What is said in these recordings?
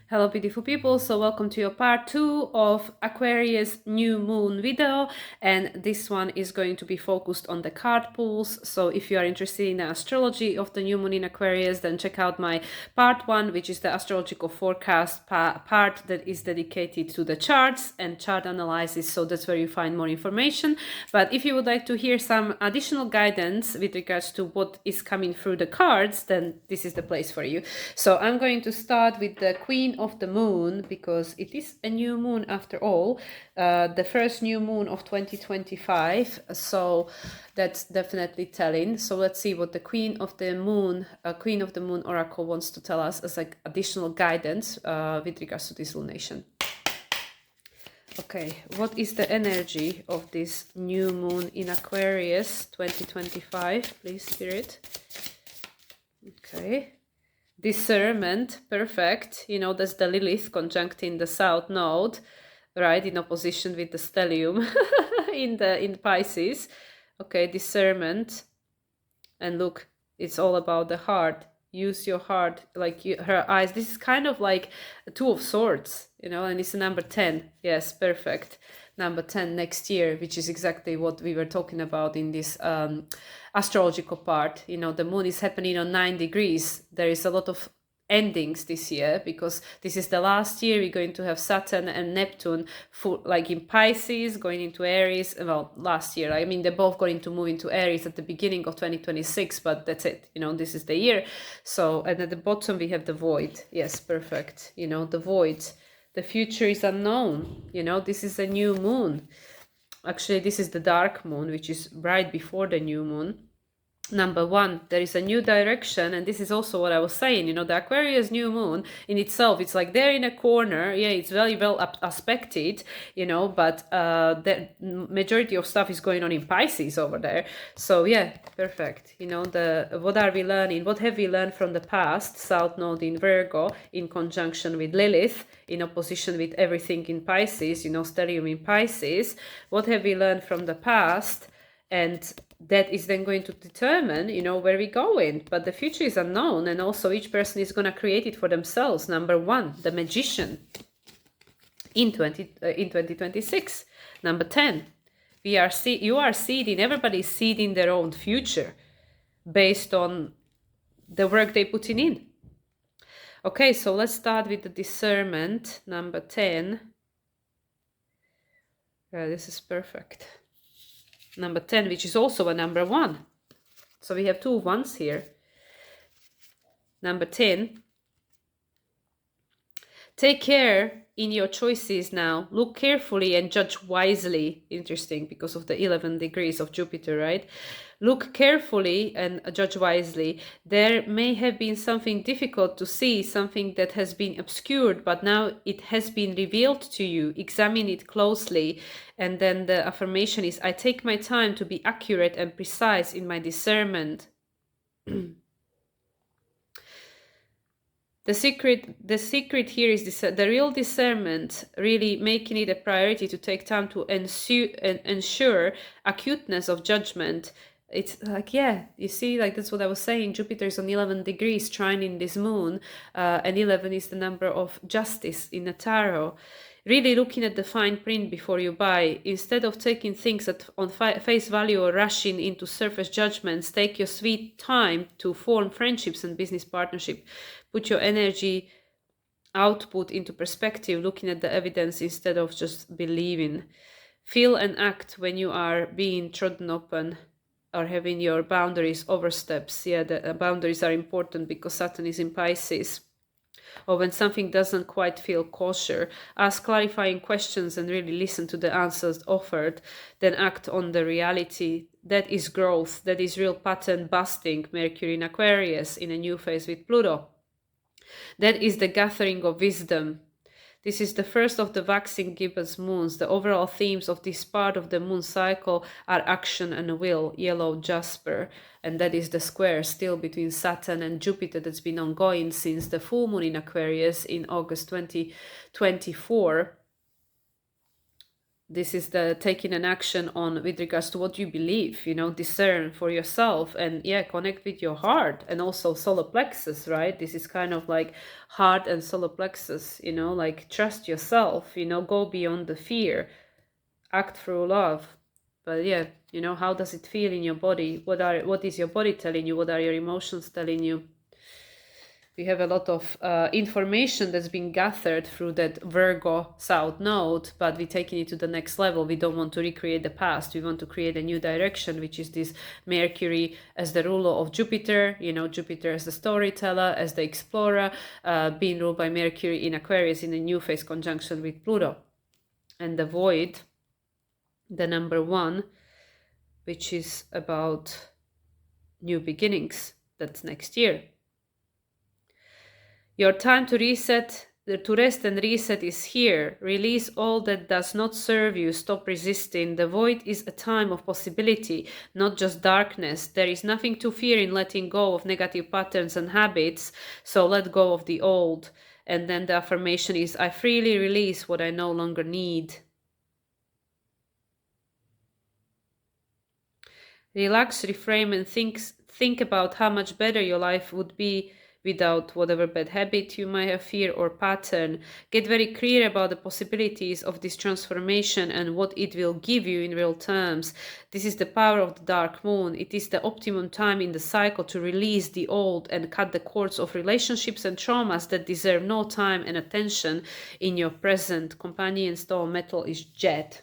Hello beautiful people, so welcome to your part 2 of Aquarius New Moon video, and this one is going to be focused on the card pools. So if you are interested in the astrology of the new moon in Aquarius, then check out my part 1, which is the astrological forecast part that is dedicated to the charts and chart analysis, so that's where you find more information. But if you would like to hear some additional guidance with regards to what is coming through the cards, then this is the place for you. So I'm going to start with the Queen of the Moon, because it is a new moon after all, the first new moon of 2025, so that's definitely telling. So let's see what the Queen of the Moon Oracle wants to tell us as like additional guidance with regards to this lunation. Okay, what is the energy of this new moon in Aquarius 2025, please, Spirit? Okay. Discernment, perfect. You know, that's the Lilith conjuncting the South Node, right, in opposition with the stellium in Pisces. Okay, discernment. And look, it's all about the heart. Use your heart, like her eyes. This is kind of like a Two of Swords, you know, and it's a number 10. Yes, perfect. Number 10 next year, which is exactly what we were talking about in this astrological part. You know, the moon is happening on 9 degrees. There is a lot of endings this year because this is the last year we're going to have Saturn and Neptune like in Pisces going into Aries. Well, last year, I mean, they're both going to move into Aries at the beginning of 2026, but that's it, you know, this is the year. So, and at the bottom we have the void. Yes, perfect. You know, the void, the future is unknown. You know, this is a new moon. Actually, this is the dark moon, which is right before the new moon. Number 1, there is a new direction, and this is also what I was saying, you know, the Aquarius new moon in itself, it's like there in a corner. Yeah, it's very well aspected, you know, but the majority of stuff is going on in Pisces over there. So yeah, perfect. You know, what are we learning? What have we learned from the past? South Node in Virgo in conjunction with Lilith in opposition with everything in Pisces, you know, stellium in Pisces. What have we learned from the past? And that is then going to determine, you know, where we're going. But the future is unknown, and also each person is going to create it for themselves. Number 1, the Magician in 2026. Number 10, you are seeding, everybody's seeding their own future based on the work they putting in. Okay, so let's start with the discernment, number 10. This is perfect. Number 10, which is also a number 1. So we have 2 ones here. Number 10. Take care in your choices now. Look carefully and judge wisely. Interesting, because of the 11 degrees of Jupiter, right? Look carefully and judge wisely. There may have been something difficult to see, something that has been obscured, but now it has been revealed to you. Examine it closely. And then the affirmation is, I take my time to be accurate and precise in my discernment. The secret here is this, the real discernment, really making it a priority to take time to ensure acuteness of judgment. It's like, yeah, you see, like that's what I was saying. Jupiter is on 11 degrees trining this moon, and 11 is the number of justice in the tarot. Really looking at the fine print before you buy. Instead of taking things on face value or rushing into surface judgments, take your sweet time to form friendships and business partnership. Put your energy output into perspective, looking at the evidence instead of just believing. Feel and act when you are being trodden upon or having your boundaries oversteps. Yeah, the boundaries are important because Saturn is in Pisces. Or when something doesn't quite feel kosher, ask clarifying questions and really listen to the answers offered, then act on the reality. That is growth. That is real pattern busting. Mercury in Aquarius in a new phase with Pluto. That is the gathering of wisdom. This is the first of the waxing gibbous moons. The overall themes of this part of the moon cycle are action and will, yellow jasper. And that is the square still between Saturn and Jupiter that's been ongoing since the full moon in Aquarius in August 2024. This is the taking an action on with regards to what you believe, you know, discern for yourself, and yeah, connect with your heart and also solar plexus, right? This is kind of like heart and solar plexus, you know, like trust yourself, you know, go beyond the fear, act through love. But yeah, you know, how does it feel in your body? What is your body telling you? What are your emotions telling you? We have a lot of information that's been gathered through that Virgo South node, but we're taking it to the next level. We don't want to recreate the past. We want to create a new direction, which is this Mercury as the ruler of Jupiter, you know, Jupiter as the storyteller, as the explorer, being ruled by Mercury in Aquarius in a new phase conjunction with Pluto. And the void, the number 1, which is about new beginnings. That's next year. Your time to reset, to rest and reset is here. Release all that does not serve you. Stop resisting. The void is a time of possibility, not just darkness. There is nothing to fear in letting go of negative patterns and habits, so let go of the old. And then the affirmation is, I freely release what I no longer need. Relax, reframe, and think about how much better your life would be without whatever bad habit you might have, fear or pattern. Get very clear about the possibilities of this transformation and what it will give you in real terms. This is the power of the dark moon. It is the optimum time in the cycle to release the old and cut the cords of relationships and traumas that deserve no time and attention in your present. Companion stone metal is jet.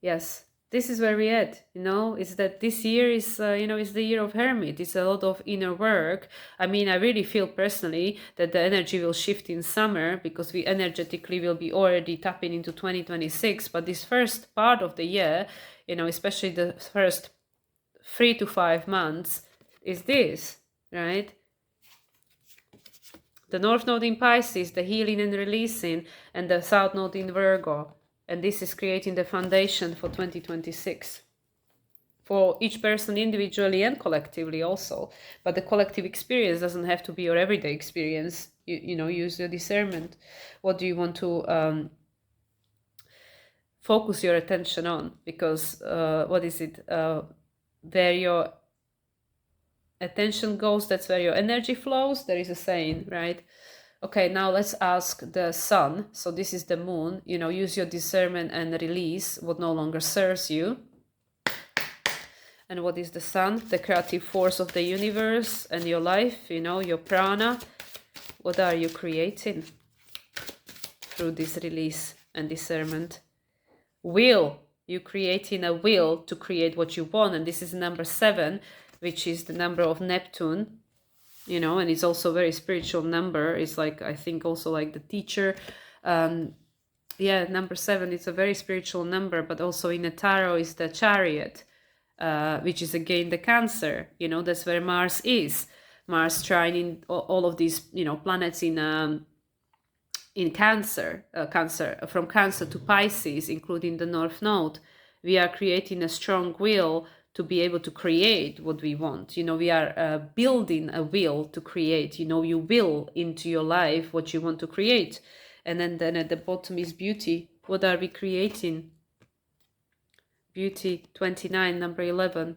Yes. This is where we're at, you know, is that this year is, you know, is the year of Hermit. It's a lot of inner work. I mean, I really feel personally that the energy will shift in summer because we energetically will be already tapping into 2026. But this first part of the year, you know, especially the first 3 to 5 months is this, right? The North Node in Pisces, the healing and releasing, and the South Node in Virgo. And this is creating the foundation for 2026 for each person individually and collectively also. But the collective experience doesn't have to be your everyday experience. You know, use your discernment. What do you want to focus your attention on? Because what is it? Where your attention goes, that's where your energy flows. There is a saying, right? Okay, now let's ask the sun. So this is the moon. You know, use your discernment and release what no longer serves you. And what is the sun? The creative force of the universe and your life, you know, your prana. What are you creating through this release and discernment? Will. You creating a will to create what you want. And this is number 7, which is the number of Neptune. You know, and it's also a very spiritual number. It's like, I think also like the teacher. Yeah, number 7, it's a very spiritual number, but also in the tarot is the chariot, which is again the Cancer. You know, that's where Mars is. Mars trining all of these, you know, planets in Cancer, from Cancer to Pisces, including the North Node. We are creating a strong will to be able to create what we want. You know, we are building a will to create. You know, you will into your life what you want to create. And then at the bottom is beauty. What are we creating? Beauty, 29, number 11.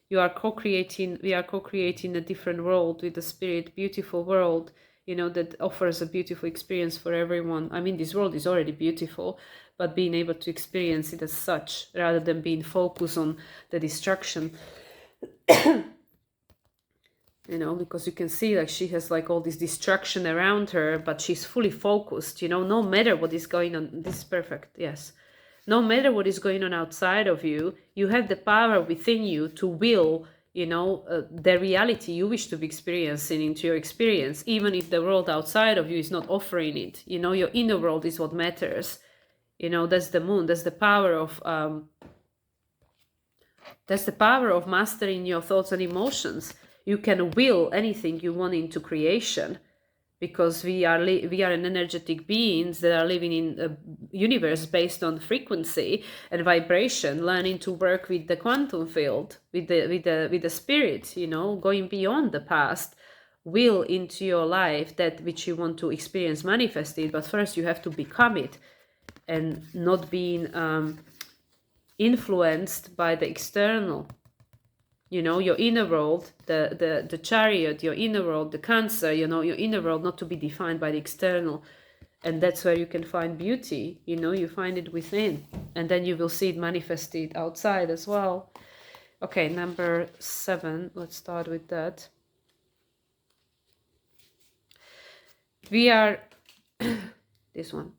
You are co-creating, we are co-creating a different world with the spirit, beautiful world, you know, that offers a beautiful experience for everyone. I mean, this world is already beautiful, but being able to experience it as such, rather than being focused on the destruction. You know, because you can see like she has like all this destruction around her, but she's fully focused, you know, no matter what is going on. This is perfect, yes. No matter what is going on outside of you, you have the power within you to will, you know, the reality you wish to be experiencing into your experience, even if the world outside of you is not offering it. You know, your inner world is what matters. You know, that's the moon. That's the power of mastering your thoughts and emotions. You can will anything you want into creation, because we are an energetic beings that are living in a universe based on frequency and vibration, learning to work with the quantum field, with the spirit, you know, going beyond the past, will into your life that which you want to experience manifested. But first you have to become it. and not being influenced by the external. You know, your inner world, the chariot, your inner world, the Cancer, you know, your inner world not to be defined by the external. And that's where you can find beauty, you know, you find it within. And then you will see it manifested outside as well. Okay, number 7, let's start with that. We are, this one.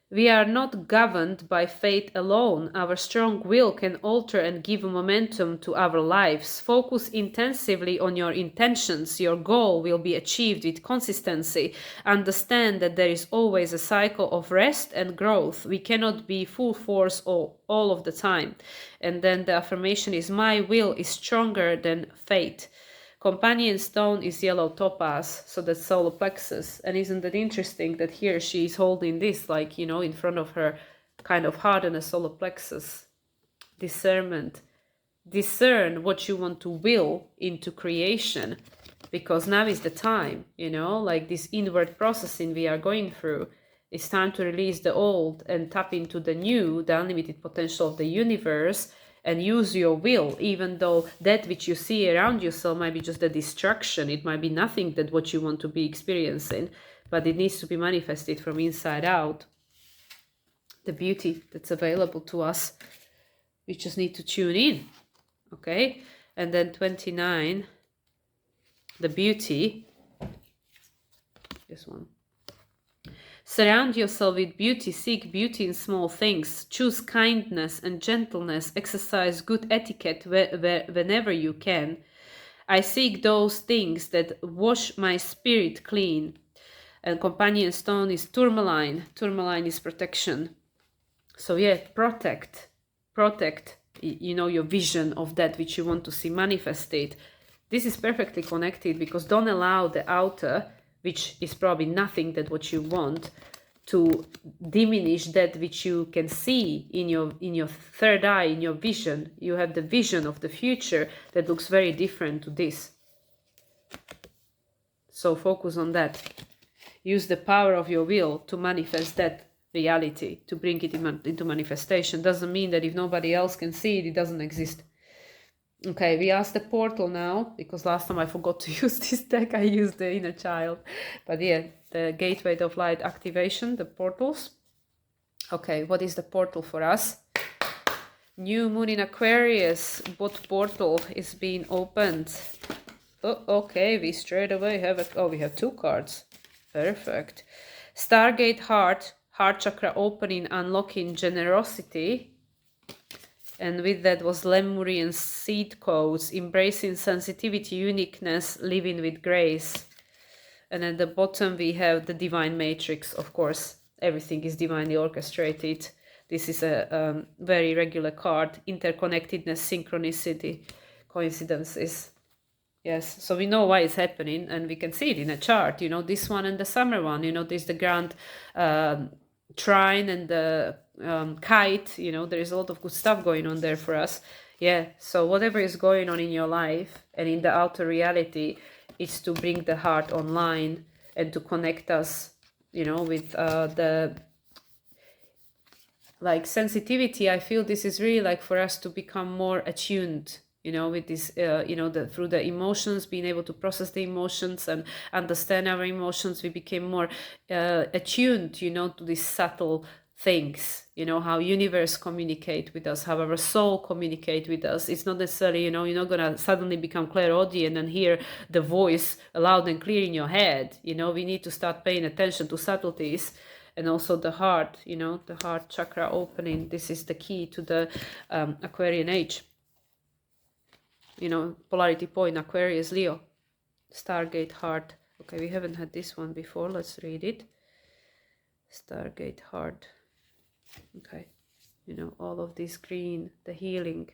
We are not governed by fate alone. Our strong will can alter and give momentum to our lives. Focus intensively on your intentions. Your goal will be achieved with consistency. Understand that there is always a cycle of rest and growth. We cannot be full force all of the time. And then the affirmation is, my will is stronger than fate. Companion stone is yellow topaz, so that's solar plexus. And isn't that interesting that here she is holding this, like, you know, in front of her kind of heart and a solar plexus. Discernment. Discern what you want to will into creation, because now is the time, you know, like this inward processing we are going through. It's time to release the old and tap into the new, the unlimited potential of the universe, and use your will, even though that which you see around yourself might be just a distraction. It might be nothing that what you want to be experiencing, but it needs to be manifested from inside out. The beauty that's available to us, we just need to tune in, okay? And then 29, the beauty, this one. Surround yourself with beauty, seek beauty in small things, choose kindness and gentleness, exercise good etiquette whenever you can. I seek those things that wash my spirit clean. And companion stone is tourmaline. Tourmaline is protection. So yeah, protect, you know, your vision of that which you want to see manifested. This is perfectly connected, because don't allow the outer, which is probably nothing that what you want, to diminish that which you can see in your third eye, in your vision. You have the vision of the future that looks very different to this. So focus on that. Use the power of your will to manifest that reality, to bring it into manifestation. Doesn't mean that if nobody else can see it, it doesn't exist. Okay, we asked the portal now, because last time I forgot to use this deck. I used the inner child. But yeah, the gateway of light activation, the portals. Okay, what is the portal for us? New moon in Aquarius. What portal is being opened? Oh, okay, we straight away have we have 2 cards. Perfect. Stargate heart chakra opening, unlocking generosity. And with that was Lemurian seed codes, embracing sensitivity, uniqueness, living with grace. And at the bottom we have the divine matrix, of course. Everything is divinely orchestrated. This is a very regular card. Interconnectedness, synchronicity, coincidences. Yes, so we know why it's happening, and we can see it in a chart. You know, this one and the summer one. You know, there's the grand trine and the kite. You know, there is a lot of good stuff going on there for us. Yeah, so whatever is going on in your life and in the outer reality, is to bring the heart online and to connect us, you know, with the like sensitivity. I feel this is really like for us to become more attuned, you know, with this, you know, through the emotions, being able to process the emotions and understand our emotions. We became more attuned, you know, to these subtle things, you know, how universe communicate with us, how our soul communicate with us. It's not necessarily, you know, you're not gonna suddenly become clairaudient and hear the voice loud and clear in your head. You know, we need to start paying attention to subtleties. And also the heart, you know, the heart chakra opening. This is the key to the Aquarian age. You know, polarity point, Aquarius, Leo, Stargate heart. Okay, we haven't had this one before. Let's read it. Stargate heart. Okay, you know, all of this green, the healing.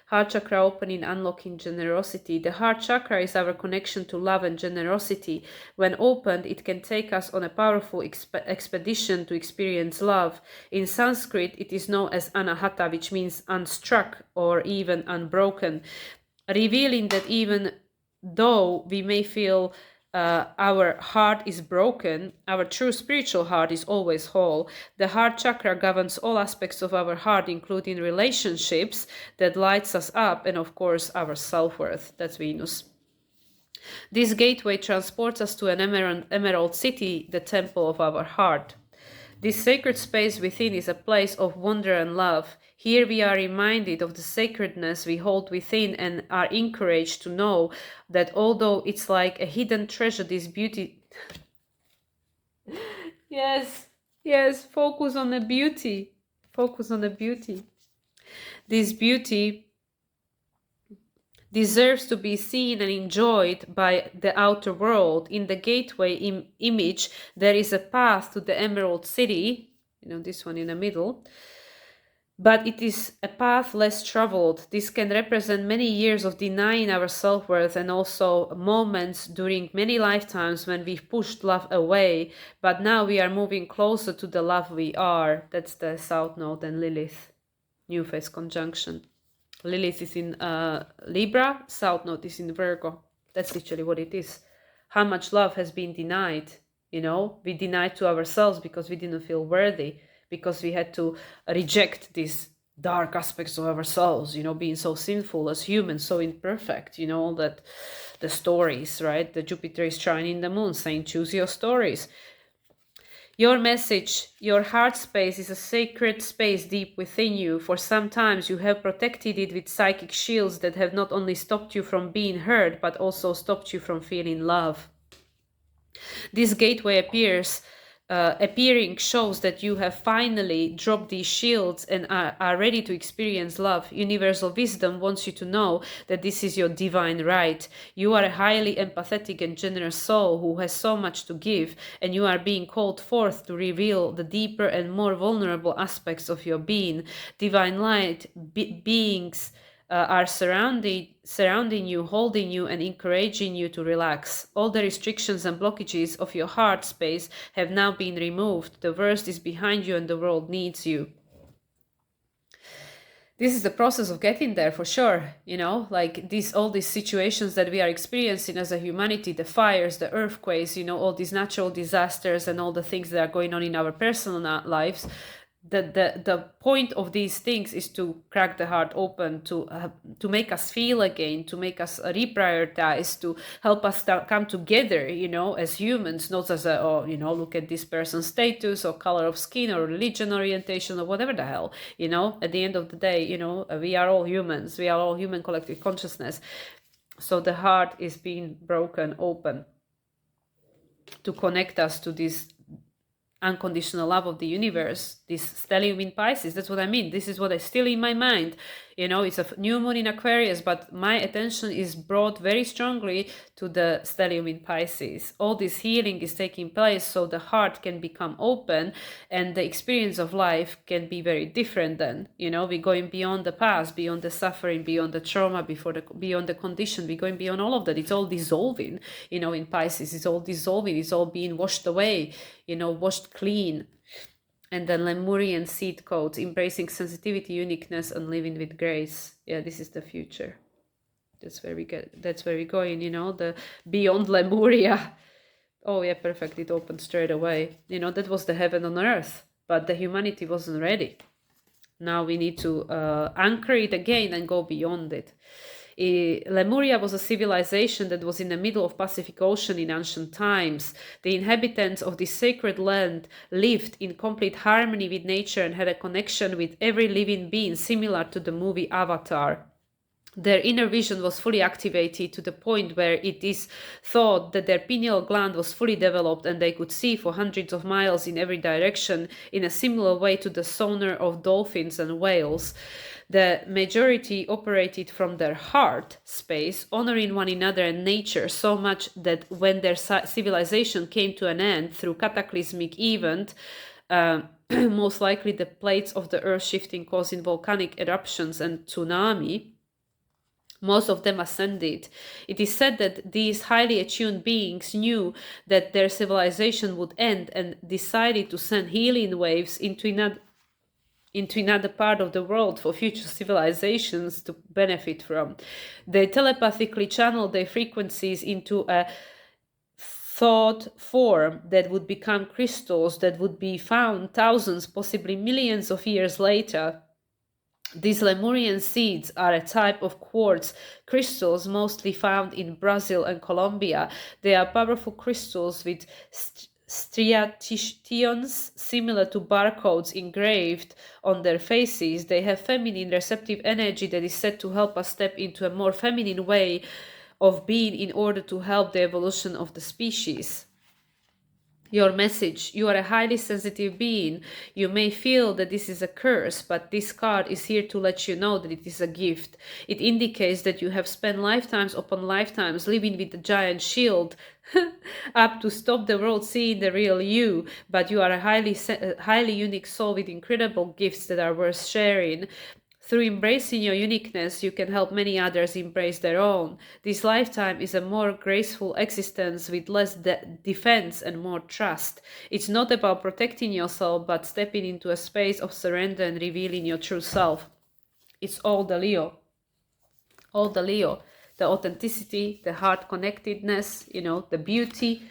Heart chakra opening, unlocking generosity. The heart chakra is our connection to love and generosity. When opened, it can take us on a powerful expedition to experience love. In Sanskrit, it is known as anahata, which means unstruck or even unbroken, revealing that even though we may feel our heart is broken, our true spiritual heart is always whole. The heart chakra governs all aspects of our heart, including relationships, that lights us up, and of course our self-worth. That's Venus. This gateway transports us to an emerald city, the temple of our heart. This sacred space within is a place of wonder and love. Here we are reminded of the sacredness we hold within and are encouraged to know that although it's like a hidden treasure, this beauty... Yes, focus on the beauty. Focus on the beauty. This beauty deserves to be seen and enjoyed by the outer world. In the gateway image, there is a path to the Emerald City, this one in the middle, but it is a path less traveled. This can represent many years of denying our self-worth and also moments during many lifetimes when we've pushed love away, but now we are moving closer to the love we are. That's the South Node and Lilith new phase conjunction. Lilith is in Libra, South Node is in Virgo. That's literally what it is. How much love has been denied, We denied to ourselves because we didn't feel worthy, because we had to reject these dark aspects of ourselves, being so sinful as humans, so imperfect, that the stories, right? The Jupiter is trining the moon, saying, choose your stories. Your message, your heart space is a sacred space deep within you. For some times you have protected it with psychic shields that have not only stopped you from being heard, but also stopped you from feeling love. This gateway appearing shows that you have finally dropped these shields and are ready to experience love. Universal wisdom wants you to know that this is your divine right. You are a highly empathetic and generous soul who has so much to give, and you are being called forth to reveal the deeper and more vulnerable aspects of your being. Divine light beings are surrounding you, holding you, and encouraging you to relax. All the restrictions and blockages of your heart space have now been removed. The worst is behind you and the world needs you. This is the process of getting there, for sure, like all these situations that we are experiencing as a humanity, the fires, the earthquakes, all these natural disasters and all the things that are going on in our personal lives. The point of these things is to crack the heart open, to make us feel again, to make us reprioritize, to help us come together, as humans, not as look at this person's status or color of skin or religion orientation or whatever the hell, at the end of the day, we are all humans, we are all human collective consciousness. So the heart is being broken open to connect us to this unconditional love of the universe, this stellium in Pisces. That's what I mean. This is what is still in my mind. It's a new moon in Aquarius, but my attention is brought very strongly to the stellium in Pisces. All this healing is taking place so the heart can become open and the experience of life can be very different then. We're going beyond the past, beyond the suffering, beyond the trauma, beyond the condition. We're going beyond all of that. It's all dissolving, in Pisces. It's all dissolving. It's all being washed away, washed clean. And the Lemurian seed codes, embracing sensitivity, uniqueness, and living with grace. Yeah, this is the future. That's where we get. That's where we're going. The beyond Lemuria. Oh yeah, perfect. It opened straight away. That was the heaven on earth, but the humanity wasn't ready. Now we need to anchor it again and go beyond it. Lemuria was a civilization that was in the middle of Pacific Ocean in ancient times. The inhabitants of this sacred land lived in complete harmony with nature and had a connection with every living being, similar to the movie Avatar. Their inner vision was fully activated to the point where it is thought that their pineal gland was fully developed and they could see for hundreds of miles in every direction in a similar way to the sonar of dolphins and whales. The majority operated from their heart space, honoring one another and nature so much that when their civilization came to an end through cataclysmic event, most likely the plates of the earth shifting causing volcanic eruptions and tsunami, most of them ascended. It is said that these highly attuned beings knew that their civilization would end and decided to send healing waves into another part of the world for future civilizations to benefit from. They telepathically channeled their frequencies into a thought form that would become crystals that would be found thousands, possibly millions of years later. These Lemurian seeds are a type of quartz crystals mostly found in Brazil and Colombia. They are powerful crystals with striations similar to barcodes engraved on their faces. They have feminine receptive energy that is said to help us step into a more feminine way of being in order to help the evolution of the species. Your message: you are a highly sensitive being. You may feel that this is a curse, but this card is here to let you know that it is a gift. It indicates that you have spent lifetimes upon lifetimes living with the giant shield up to stop the world seeing the real you, but you are a highly unique soul with incredible gifts that are worth sharing. Through embracing your uniqueness, you can help many others embrace their own. This lifetime is a more graceful existence with less defense and more trust. It's not about protecting yourself, but stepping into a space of surrender and revealing your true self. It's all the Leo. All the Leo. The authenticity, the heart connectedness, the beauty.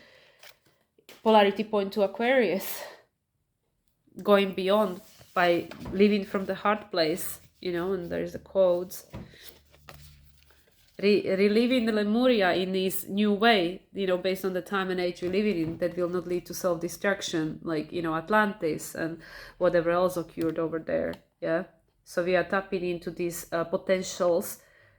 Polarity point to Aquarius. Going beyond by living from the heart place. And there's the quotes. Reliving the Lemuria in this new way, based on the time and age we live in, that will not lead to self-destruction, like, Atlantis and whatever else occurred over there. Yeah. So we are tapping into these potentials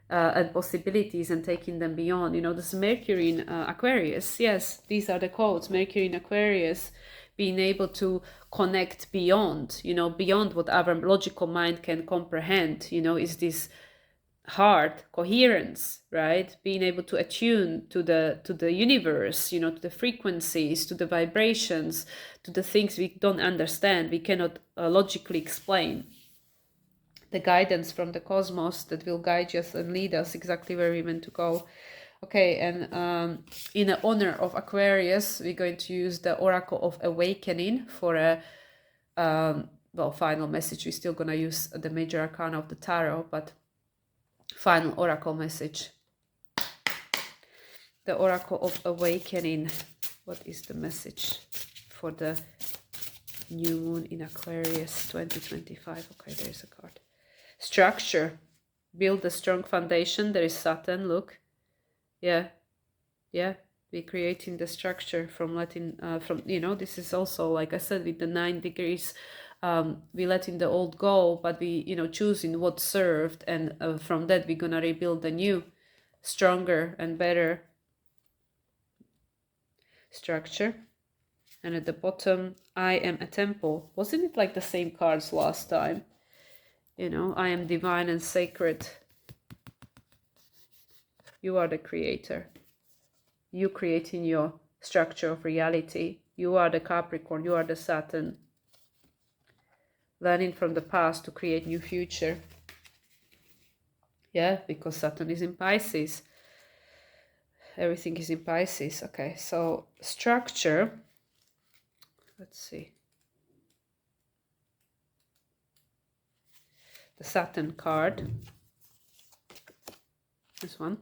and possibilities and taking them beyond. This Mercury in Aquarius. Yes, these are the quotes. Mercury in Aquarius. Being able to connect beyond, beyond what our logical mind can comprehend, is this heart coherence, right? Being able to attune to the universe, to the frequencies, to the vibrations, to the things we don't understand, we cannot logically explain. The guidance from the cosmos that will guide us and lead us exactly where we meant to go. Okay, and in honor of Aquarius, we're going to use the Oracle of Awakening for a final message. We're still going to use the major arcana of the tarot, but final oracle message. The Oracle of Awakening. What is the message for the new moon in Aquarius 2025? Okay, there's a card. Structure. Build a strong foundation. There is Saturn, look. Yeah, we're creating the structure from letting, this is also, like I said, with the 9 degrees, we letting the old go, but we, choosing what served, and from that we're gonna rebuild the new, stronger and better structure. And at the bottom, I am a temple. Wasn't it like the same cards last time? I am divine and sacred. You are the creator. You creating your structure of reality. You are the Capricorn. You are the Saturn. Learning from the past to create new future. Yeah, because Saturn is in Pisces. Everything is in Pisces. Okay, so structure. Let's see. The Saturn card. This one.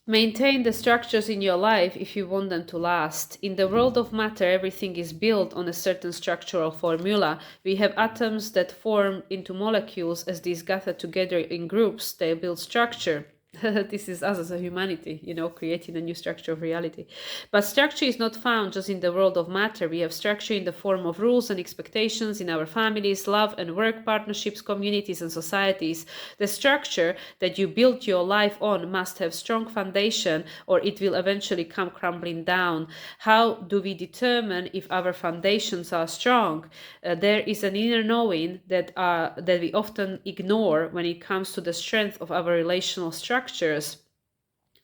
Maintain the structures in your life if you want them to last. In the world of matter, everything is built on a certain structural formula. We have atoms that form into molecules. As these gather together in groups, they build structure. This is us as a humanity, creating a new structure of reality. But structure is not found just in the world of matter. We have structure in the form of rules and expectations in our families, love and work, partnerships, communities and societies. The structure that you built your life on must have strong foundation, or it will eventually come crumbling down. How do we determine if our foundations are strong? There is an inner knowing that we often ignore when it comes to the strength of our relational structures.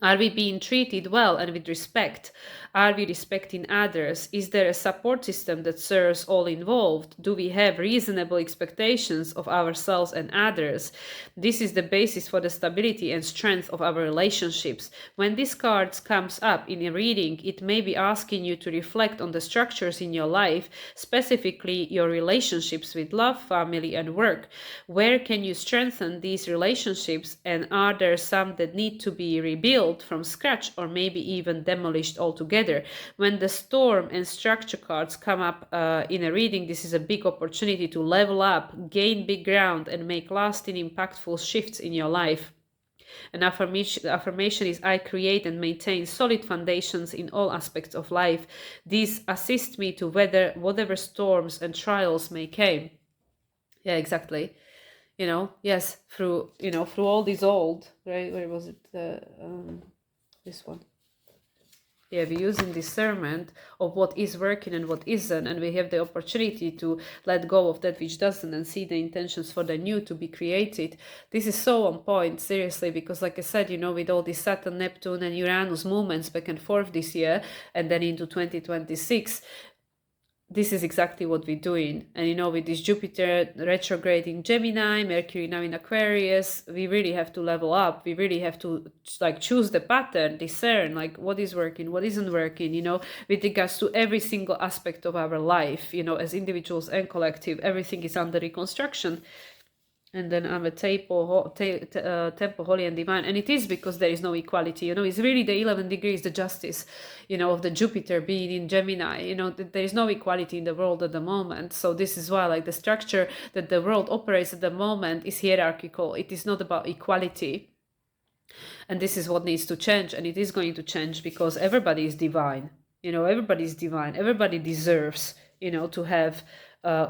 Are we being treated well and with respect? Are we respecting others? Is there a support system that serves all involved? Do we have reasonable expectations of ourselves and others? This is the basis for the stability and strength of our relationships. When this card comes up in a reading, it may be asking you to reflect on the structures in your life, specifically your relationships with love, family, and work. Where can you strengthen these relationships, and are there some that need to be rebuilt? rebuilt from scratch, or maybe even demolished altogether. When the storm and structure cards come up in a reading, this is a big opportunity to level up, gain big ground, and make lasting, impactful shifts in your life. An affirmation is, I create and maintain solid foundations in all aspects of life. These assist me to weather whatever storms and trials may come. Yeah, exactly. Yes, through all these old, right? Where was it? This one. Yeah, we're using discernment of what is working and what isn't, and we have the opportunity to let go of that which doesn't and see the intentions for the new to be created. This is so on point, seriously, because like I said, with all these Saturn, Neptune, and Uranus movements back and forth this year, and then into 2026, this is exactly what we're doing. And with this Jupiter retrograde in Gemini, Mercury now in Aquarius, we really have to level up. We really have to choose the pattern, discern what is working, what isn't working, with regards to every single aspect of our life, as individuals and collective. Everything is under reconstruction. And then I'm a temple, holy and divine. And it is because there is no equality. It's really the 11 degrees, the justice, of the Jupiter being in Gemini. There is no equality in the world at the moment. So this is why, the structure that the world operates at the moment is hierarchical. It is not about equality. And this is what needs to change. And it is going to change because everybody is divine. Everybody is divine. Everybody deserves, to have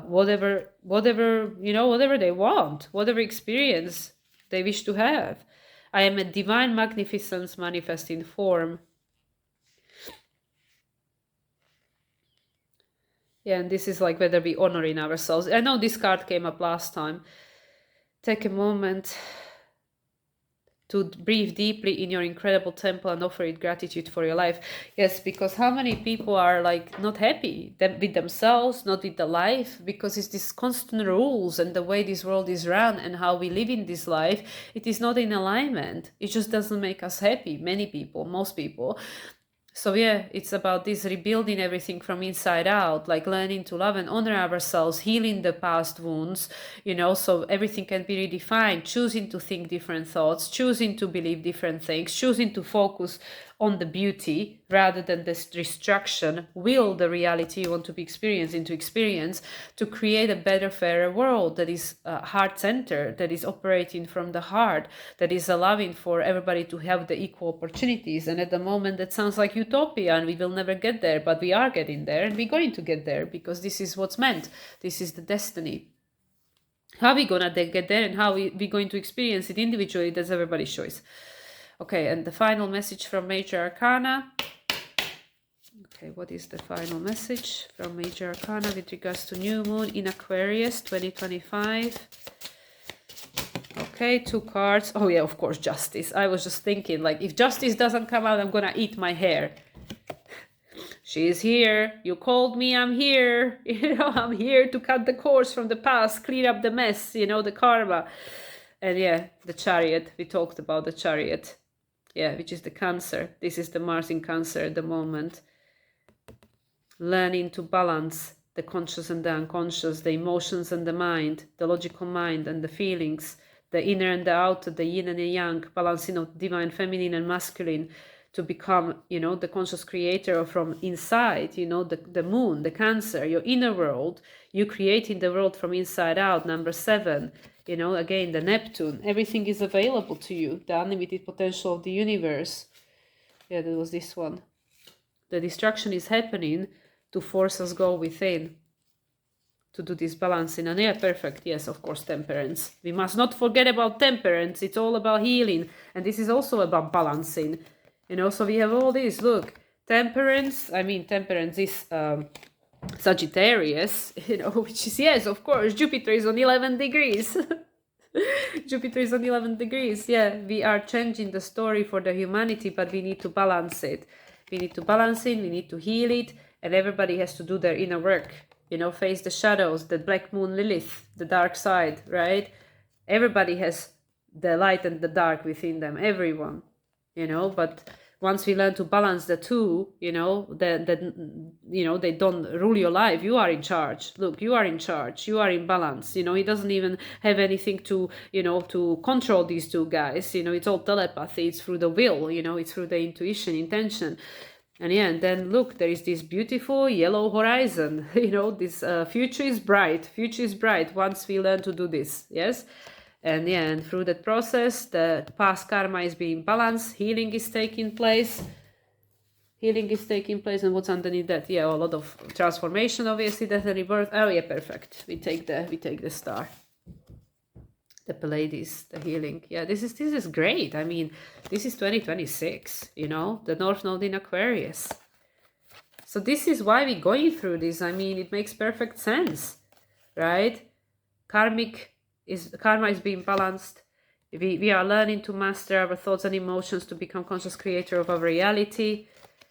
whatever they want, whatever experience they wish to have. I am a divine magnificence manifest in form. Yeah, and this is whether we honor in ourselves. I know this card came up last time. Take a moment to breathe deeply in your incredible temple and offer it gratitude for your life. Yes, because how many people are not happy with themselves, not with the life, because it's these constant rules and the way this world is run and how we live in this life, it is not in alignment. It just doesn't make us happy. Many people, most people. So yeah, it's about this rebuilding everything from inside out, learning to love and honor ourselves, healing the past wounds, so everything can be redefined, choosing to think different thoughts, choosing to believe different things, choosing to focus on the beauty rather than this destruction, will the reality you want to be experienced into experience, to create a better, fairer world that is heart-centered, that is operating from the heart, that is allowing for everybody to have the equal opportunities. And at the moment that sounds like utopia and we will never get there, but we are getting there and we're going to get there because this is what's meant. This is the destiny. How we gonna get there and how we're going to experience it individually, that's everybody's choice. Okay, and the final message from Major Arcana. Okay, what is the final message from Major Arcana with regards to New Moon in Aquarius 2025? Okay, 2 cards. Oh yeah, of course, Justice. I was just thinking, if Justice doesn't come out, I'm gonna eat my hair. She is here. You called me, I'm here. I'm here to cut the cords from the past, clear up the mess, the karma. And yeah, the Chariot. We talked about the Chariot. Yeah, which is the Cancer. This is the Mars in Cancer at the moment. Learning to balance the conscious and the unconscious, the emotions and the mind, the logical mind and the feelings, the inner and the outer, the yin and the yang, balancing of divine feminine and masculine to become, the conscious creator from inside, the moon, the Cancer, your inner world, you creating the world from inside out, number 7. Again, the Neptune, everything is available to you, the unlimited potential of the universe. Yeah, that was this one. The destruction is happening to force us go within, to do this balancing. And yeah, perfect. Yes, of course, temperance. We must not forget about temperance. It's all about healing. And this is also about balancing. So we have all this, look, temperance is Sagittarius, which is, yes, of course, Jupiter is on 11 degrees. Jupiter is on 11 degrees. Yeah, we are changing the story for the humanity, but we need to balance it. We need to balance it, we need to heal it, and everybody has to do their inner work. Face the shadows, the black moon Lilith, the dark side, right? Everybody has the light and the dark within them, everyone, but once we learn to balance the two, then they don't rule your life. You are in charge. Look, you are in charge. You are in balance. He doesn't even have anything to to control these two guys. It's all telepathy. It's through the will. It's through the intuition, intention. And then look, there is this beautiful yellow horizon. This future is bright. Future is bright once we learn to do this. Yes. And through that process, the past karma is being balanced, healing is taking place. And what's underneath that? Yeah, a lot of transformation, obviously, death and rebirth. Oh yeah, perfect. We take the star. The Pleiades, the healing. Yeah, this is great. I mean, this is 2026, the North Node in Aquarius. So this is why we're going through this. I mean, it makes perfect sense, right? Karma is being balanced. We are learning to master our thoughts and emotions to become conscious creator of our reality.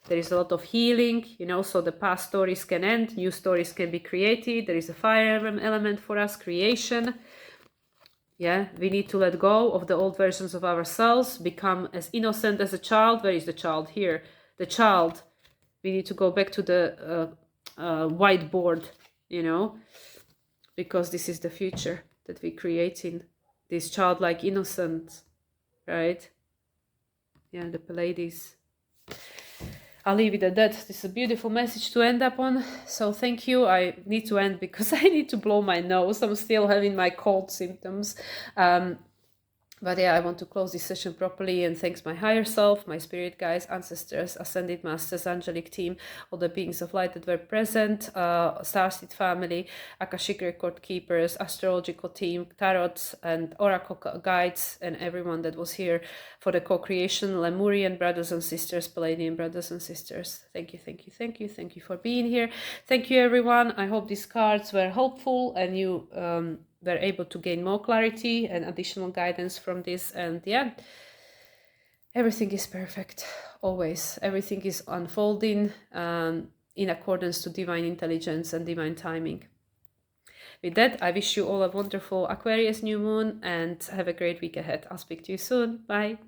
There is a lot of healing, so the past stories can end, new stories can be created. There is a fire element for us, creation. Yeah, we need to let go of the old versions of ourselves, become as innocent as a child. Where is the child? Here. The child. We need to go back to the whiteboard, because this is the future that we're creating, this childlike innocence, right? Yeah, the Pleiades. I'll leave it at that. This is a beautiful message to end up on. So thank you. I need to end because I need to blow my nose. I'm still having my cold symptoms. But yeah, I want to close this session properly and thanks my higher self, my spirit guides, ancestors, ascended masters, angelic team, all the beings of light that were present, Starseed family, Akashic record keepers, astrological team, tarot and oracle guides, and everyone that was here for the co-creation, Lemurian brothers and sisters, Palladian brothers and sisters. Thank you, thank you, thank you, thank you for being here. Thank you, everyone. I hope these cards were helpful and you were able to gain more clarity and additional guidance from this. And yeah, everything is perfect. Always. Everything is unfolding in accordance to divine intelligence and divine timing. With that, I wish you all a wonderful Aquarius new moon and have a great week ahead. I'll speak to you soon. Bye.